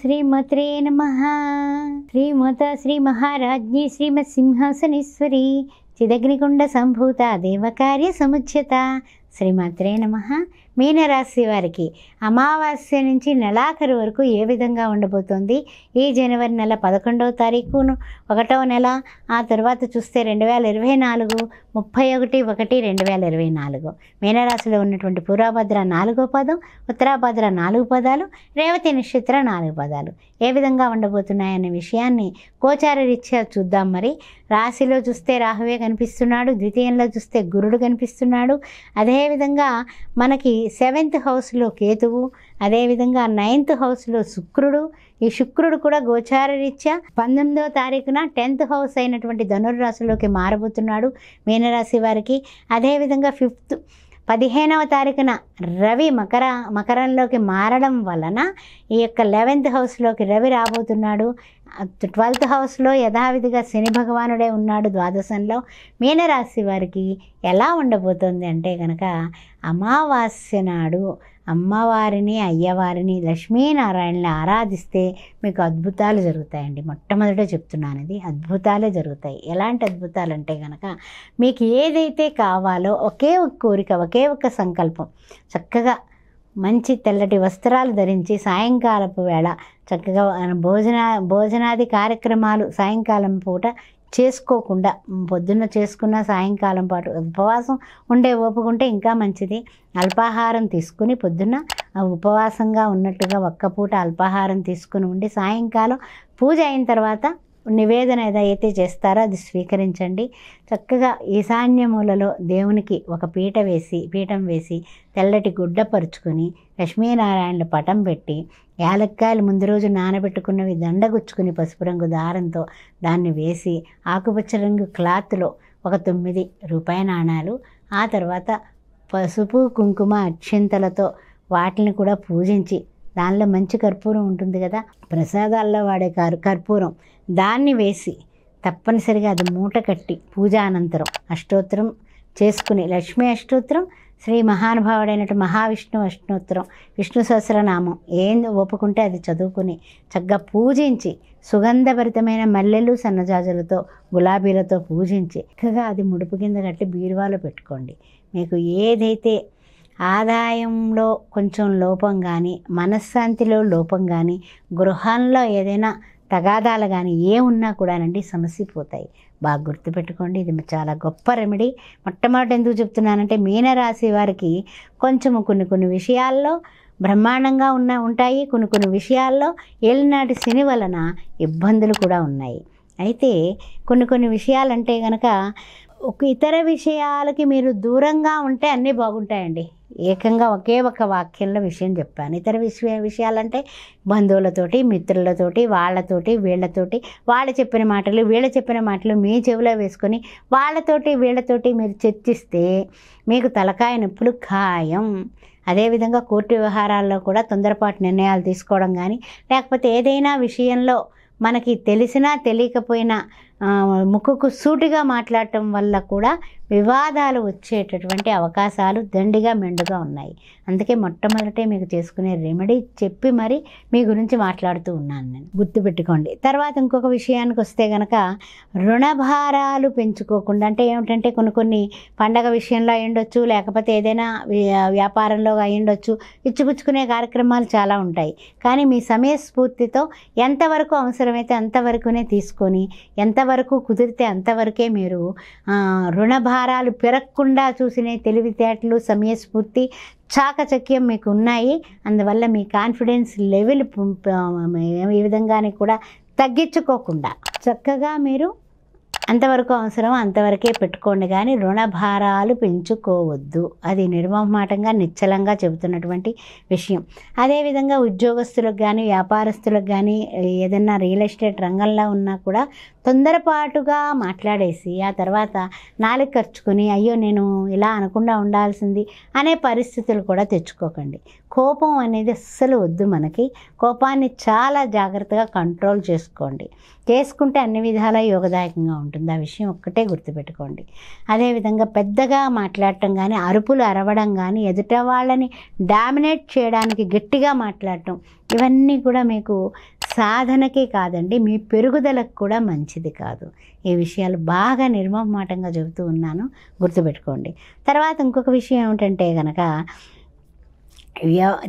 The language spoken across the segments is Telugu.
శ్రీమత్రే నమః. శ్రీమాత శ్రీ మహారాజ్ఞి శ్రీమత్ సింహాసనేశ్వరి చిదగ్నికుండ సంభూత దేవకార్య సముచ్యత. శ్రీమాత్రే నమః. మీనరాశి వారికి అమావాస్య నుంచి నెలాఖరు వరకు ఏ విధంగా ఉండబోతోంది? ఈ జనవరి నెల 11వ తారీఖును 1వ నెల, ఆ తర్వాత చూస్తే 2024 31/1/2024. మీనరాశిలో ఉన్నటువంటి పూర్వభద్ర 4వ పదం, ఉత్తరాభద్ర 4 పదాలు, రేవతి నక్షత్ర 4 పదాలు ఏ విధంగా ఉండబోతున్నాయనే విషయాన్ని గోచార రీత్యా చూద్దాం. మరి రాశిలో చూస్తే రాహువే కనిపిస్తున్నాడు, ద్వితీయంలో చూస్తే గురుడు కనిపిస్తున్నాడు, అదేవిధంగా మనకి 7th హౌస్లో కేతువు, అదేవిధంగా 9th హౌస్లో శుక్రుడు. ఈ శుక్రుడు కూడా గోచార రీత్యా 19వ తారీఖున 10th హౌస్ అయినటువంటి ధనుర్రాశిలోకి మారబోతున్నాడు మీనరాశి వారికి. అదేవిధంగా 15వ తారీఖున రవి మకరంలోకి మారడం వలన ఈ యొక్క 11th హౌస్లోకి రవి రాబోతున్నాడు. 12th హౌస్లో యథావిధిగా శని భగవానుడే ఉన్నాడు ద్వాదశంలో. మీనరాశి వారికి ఎలా ఉండబోతుంది అంటే కనుక అమావాస్య నాడు అమ్మవారిని అయ్యవారిని లక్ష్మీనారాయణని ఆరాధిస్తే మీకు అద్భుతాలు జరుగుతాయండి. మొట్టమొదట చెప్తున్నాను, ఇది అద్భుతాలే జరుగుతాయి. ఎలాంటి అద్భుతాలు అంటే కనుక మీకు ఏదైతే కావాలో ఒకే ఒక కోరిక, ఒకే ఒక సంకల్పం, చక్కగా మంచి తెల్లటి వస్త్రాలు ధరించి సాయంకాలపు వేళ చక్కగా భోజనాది కార్యక్రమాలు సాయంకాలం పూట చేసుకోకుండా పొద్దున్న చేసుకున్న సాయంకాలం పాటు ఉపవాసం ఉండే ఓపుకుంటే ఇంకా మంచిది. అల్పాహారం తీసుకుని పొద్దున్న ఉపవాసంగా ఉన్నట్టుగా ఒక్క పూట అల్పాహారం తీసుకుని ఉండి సాయంకాలం పూజ అయిన తర్వాత నివేదన ఏదైతే చేస్తారో అది స్వీకరించండి. చక్కగా ఈశాన్య మూలలో దేవునికి ఒక పీఠం వేసి తెల్లటి గుడ్డ పరుచుకొని లక్ష్మీనారాయణుల పటం పెట్టి యాలక్కాయలు ముందు రోజు నానబెట్టుకున్నవి దండగుచ్చుకుని పసుపు రంగు దారంతో దాన్ని వేసి ఆకుపచ్చ రంగు క్లాత్లో ఒక 9 రూపాయి నాణాలు, ఆ తర్వాత పసుపు కుంకుమ అక్షింతలతో వాటిని కూడా పూజించి దానిలో మంచి కర్పూరం ఉంటుంది కదా, ప్రసాదాల్లో వాడే కర్పూరం, దాన్ని వేసి తప్పనిసరిగా అది మూట కట్టి పూజా అనంతరం అష్టోత్తరం చేసుకుని లక్ష్మీ అష్టోత్తరం, శ్రీ మహానుభావుడైనటు మహావిష్ణు అష్టోత్తరం, విష్ణు సహస్రనామం ఏం ఒప్పుకుంటే అది చదువుకుని చక్కగా పూజించి సుగంధభరితమైన మల్లెలు సన్నజాజులతో గులాబీలతో పూజించి చక్కగా అది ముడుపు కింద కట్టి బీరువాలో పెట్టుకోండి. మీకు ఏదైతే ఆదాయంలో కొంచెం లోపం కానీ, మనశ్శాంతిలో లోపం కానీ, గృహంలో ఏదైనా తగాదాలు కానీ ఏమున్నా కూడానండి సమసిపోతాయి. బాగా గుర్తుపెట్టుకోండి, ఇది చాలా గొప్ప రెమెడీ. మొట్టమొదటి ఎందుకు చెప్తున్నానంటే మీనరాశి వారికి కొంచెము కొన్ని విషయాల్లో బ్రహ్మాండంగా ఉంటాయి, కొన్ని విషయాల్లో ఏలినాటి శని వలన ఇబ్బందులు కూడా ఉన్నాయి. అయితే కొన్ని విషయాలంటే కనుక ఇతర విషయాలకి మీరు దూరంగా ఉంటే అన్నీ బాగుంటాయండి. ఏకంగా ఒకే ఒక వాక్యంలో విషయం చెప్పాను. ఇతర విషయాలంటే బంధువులతోటి, మిత్రులతోటి, వీళ్ళతోటి వాళ్ళు చెప్పిన మాటలు వీళ్ళు చెప్పిన మాటలు మీ చెవిలో వేసుకొని వీళ్ళతోటి మీరు చర్చిస్తే మీకు తలకాయ నొప్పులు ఖాయం. అదేవిధంగా కోర్టు వ్యవహారాల్లో కూడా తొందరపాటు నిర్ణయాలు తీసుకోవడం కానీ, లేకపోతే ఏదైనా విషయంలో మనకి తెలిసినా తెలియకపోయినా ముక్కుకు సూటిగా మాట్లాడటం వల్ల కూడా వివాదాలు వచ్చేటటువంటి అవకాశాలు దండిగా మెండుగా ఉన్నాయి. అందుకే మొట్టమొదటే మీకు చేసుకునే రెమెడీ చెప్పి మరి మీ గురించి మాట్లాడుతూ ఉన్నాను నేను, గుర్తుపెట్టుకోండి. తర్వాత ఇంకొక విషయానికి వస్తే కనుక రుణభారాలు పెంచుకోకుండా, అంటే ఏమిటంటే కొన్ని పండగ విషయంలో అయ్యుండొచ్చు, లేకపోతే ఏదైనా వ్యాపారంలో అయ్యుండొచ్చు, ఇచ్చిపుచ్చుకునే కార్యక్రమాలు చాలా ఉంటాయి. కానీ మీ సమయస్ఫూర్తితో ఎంతవరకు అవసరమైతే అంతవరకునే తీసుకొని, ఎంతవరకు కుదిరితే అంతవరకే మీరు రుణభారాలు పెరగకుండా చూసిన తెలివితేటలు, సమయస్ఫూర్తి, చాకచక్యం మీకు ఉన్నాయి. అందువల్ల మీ కాన్ఫిడెన్స్ లెవెల్ ఈ విధంగానే కూడా తగ్గించుకోకుండా చక్కగా మీరు అంతవరకు అవసరం అంతవరకే పెట్టుకోండి, కానీ రుణభారాలు పెంచుకోవద్దు. అది నిర్మోహమాటంగా నిశ్చలంగా చెబుతున్నటువంటి విషయం. అదేవిధంగా ఉద్యోగస్తులకు కానీ, వ్యాపారస్తులకు కానీ, ఏదైనా రియల్ ఎస్టేట్ రంగంలో ఉన్నా కూడా తొందరపాటుగా మాట్లాడేసి ఆ తర్వాత నాలుగు ఖర్చుకొని అయ్యో నేను ఇలా అనకుండా ఉండాల్సింది అనే పరిస్థితులు కూడా తెచ్చుకోకండి. కోపం అనేది అస్సలు వద్దు. మనకి కోపాన్ని చాలా జాగ్రత్తగా కంట్రోల్ చేసుకుంటే అన్ని విధాలా యోగదాయకంగా ఉంటుంది. ఉంటుంది. ఆ విషయం ఒక్కటే గుర్తుపెట్టుకోండి. అదేవిధంగా పెద్దగా మాట్లాడటం కానీ, అరుపులు అరవడం కానీ, ఎదుట వాళ్ళని డామినేట్ చేయడానికి గట్టిగా మాట్లాడటం, ఇవన్నీ కూడా మీకు సాధనకే కాదండి, మీ పెరుగుదలకు కూడా మంచిది కాదు. ఈ విషయాలు బాగా నిర్మమాటంగా చెబుతూ ఉన్నాను, గుర్తుపెట్టుకోండి. తర్వాత ఇంకొక విషయం ఏమిటంటే కనుక,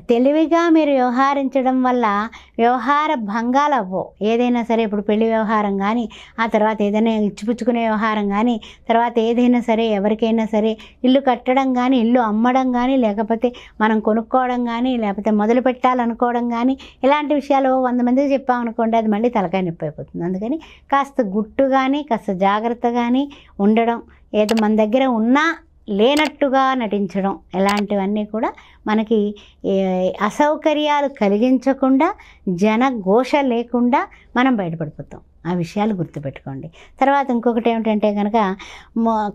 తెలివిగా మీరు వ్యవహరించడం వల్ల వ్యవహార భంగాలు అవ్వవు. ఏదైనా సరే, ఇప్పుడు పెళ్లి వ్యవహారం కానీ, ఆ తర్వాత ఏదైనా ఇచ్చిపుచ్చుకునే వ్యవహారం కానీ, తర్వాత ఏదైనా సరే, ఎవరికైనా సరే ఇల్లు కట్టడం కానీ, ఇల్లు అమ్మడం కానీ, లేకపోతే మనం కొనుక్కోవడం కానీ, లేకపోతే మొదలు పెట్టాలనుకోవడం కానీ, ఇలాంటి విషయాలు 100 మందికి చెప్పామనుకోండి, అది మళ్ళీ తలకాయ నొప్పి అయిపోతుంది. అందుకని కాస్త గుట్టుగాని, కాస్త జాగ్రత్తగాని ఉండడం, ఏదో మన దగ్గర ఉన్నా లేనట్టుగా నటించడం, ఇలాంటివన్నీ కూడా మనకి అసౌకర్యాలు కలిగించకుండా, జనఘోష లేకుండా మనం బయటపడిపోతాం. ఆ విషయాలు గుర్తుపెట్టుకోండి. తర్వాత ఇంకొకటి ఏమిటంటే కనుక,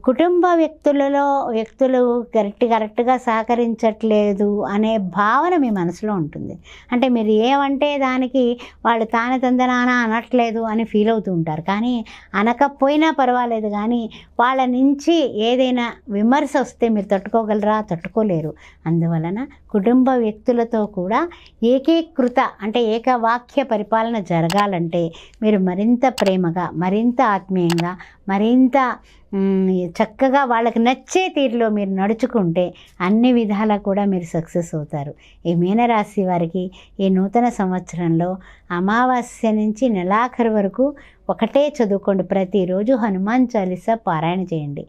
కుటుంబ వ్యక్తులు కరెక్ట్గా సహకరించట్లేదు అనే భావన మీ మనసులో ఉంటుంది. అంటే మీరు ఏమంటే దానికి వాళ్ళు తందనాన అనట్లేదు అని ఫీల్ అవుతూ ఉంటారు. కానీ అనకపోయినా పర్వాలేదు, కానీ వాళ్ళ నుంచి ఏదైనా విమర్శ వస్తే మీరు తట్టుకోగలరా? తట్టుకోలేరు. అందువలన కుటుంబ వ్యక్తులతో కూడా ఏకీకృత అంటే ఏకవాక్య పరిపాలన జరగాలంటే మీరు మరింత ప్రేమగా, మరింత ఆత్మీయంగా, మరింత చక్కగా వాళ్ళకి నచ్చే తీరులో మీరు నడుచుకుంటే అన్ని విధాలా కూడా మీరు సక్సెస్ అవుతారు. ఈ మీనరాశి వారికి ఈ నూతన సంవత్సరంలో అమావాస్య నుంచి నెలాఖరు వరకు ఒకటే చదువుకోండి. ప్రతిరోజు హనుమాన్ చాలీసా పారాయణ చేయండి.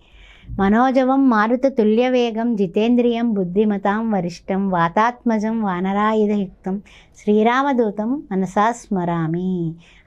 మనోజవం మారుత తుల్యవేగం జితేంద్రియం బుద్ధిమతాం వరిష్టం వాతాత్మజం వానరాయుధయుక్తం శ్రీరామదూతం మనసా స్మరామి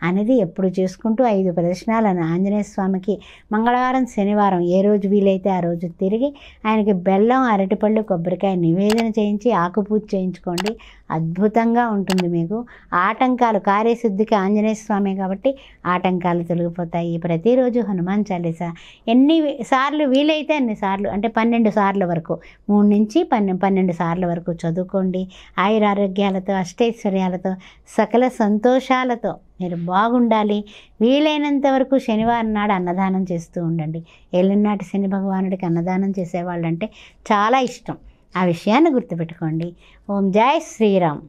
అనేది ఎప్పుడు చేసుకుంటూ 5 ప్రదక్షిణాలను ఆంజనేయ స్వామికి మంగళవారం, శనివారం ఏ రోజు వీలైతే ఆ రోజు తిరిగి ఆయనకి బెల్లం, అరటిపళ్ళు, కొబ్బరికాయ నివేదన చేయించి ఆకుపూజ చేయించుకోండి. అద్భుతంగా ఉంటుంది. మీకు ఆటంకాలు, కార్యసిద్ధికి ఆంజనేయ స్వామి కాబట్టి ఆటంకాలు తొలగిపోతాయి. ప్రతిరోజు హనుమాన్ చాలీసా ఎన్ని సార్లు వీలైతే అన్ని సార్లు, అంటే 12 సార్ల వరకు, 3 నుంచి 12 సార్ల వరకు చదువుకోండి. ఆయురారోగ్యాలతో, అష్టైశ్వర్యాలతో, సకల సంతోషాలతో మీరు బాగుండాలి. వీలైనంత వరకు శనివారం నాడు అన్నదానం చేస్తూ ఉండండి. ఏలినాటి శని భగవానుడికి అన్నదానం చేసేవాళ్ళంటే చాలా ఇష్టం. ఆ విషయాన్ని గుర్తుపెట్టుకోండి. ఓం జై శ్రీరామ్.